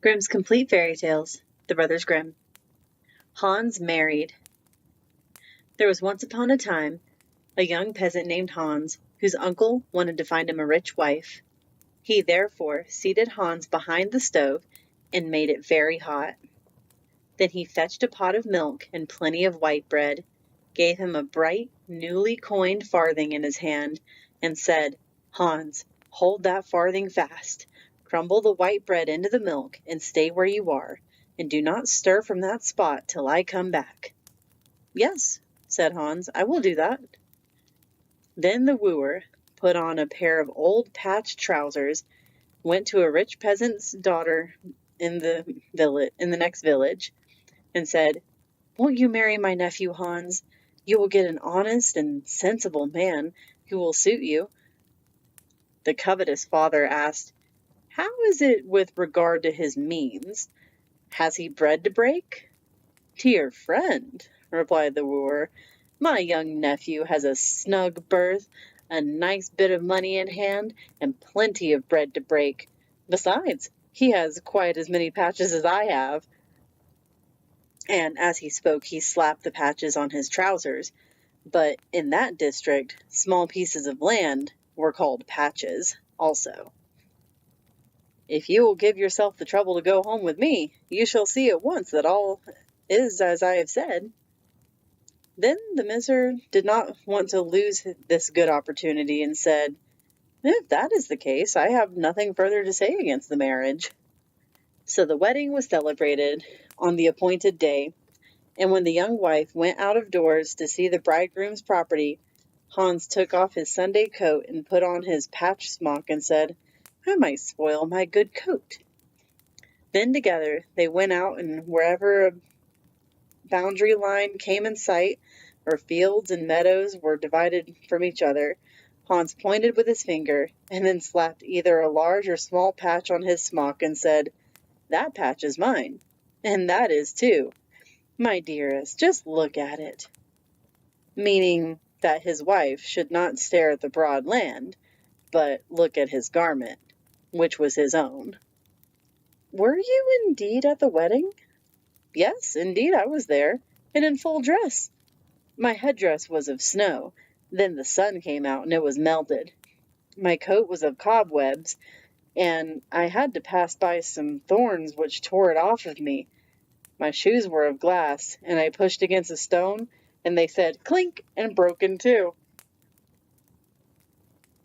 Grimm's Complete Fairy Tales, The Brothers Grimm. Hans married. There was once upon a time a young peasant named Hans, whose uncle wanted to find him a rich wife. He therefore seated Hans behind the stove and made it very hot. Then he fetched a pot of milk and plenty of white bread, gave him a bright, newly coined farthing in his hand, and said, "Hans, hold that farthing fast. Crumble the white bread into the milk, and stay where you are, and do not stir from that spot till I come back." "Yes," said Hans, "I will do that." Then the wooer put on a pair of old patched trousers, went to a rich peasant's daughter in the next village, and said, "Won't you marry my nephew Hans? You will get an honest and sensible man who will suit you." The covetous father asked, "How is it with regard to his means? Has he bread to break?" "Dear friend," replied the wooer, "my young nephew has a snug berth, a nice bit of money in hand, and plenty of bread to break. Besides, he has quite as many patches as I have." And as he spoke, he slapped the patches on his trousers. But in that district, small pieces of land were called patches also. "If you will give yourself the trouble to go home with me, you shall see at once that all is as I have said." Then the miser did not want to lose this good opportunity and said, "If that is the case, I have nothing further to say against the marriage." So the wedding was celebrated on the appointed day, and when the young wife went out of doors to see the bridegroom's property, Hans took off his Sunday coat and put on his patched smock and said, "I might spoil my good coat." Then together they went out, and wherever a boundary line came in sight, or fields and meadows were divided from each other, Hans pointed with his finger, and then slapped either a large or small patch on his smock and said, "That patch is mine, and that is too. My dearest, just look at it," meaning that his wife should not stare at the broad land, but look at his garment, which was his own. "Were you indeed at the wedding?" "Yes, indeed I was there, and in full dress. My headdress was of snow, then the sun came out and it was melted. My coat was of cobwebs, and I had to pass by some thorns which tore it off of me. My shoes were of glass, and I pushed against a stone, and they said clink and broke in two.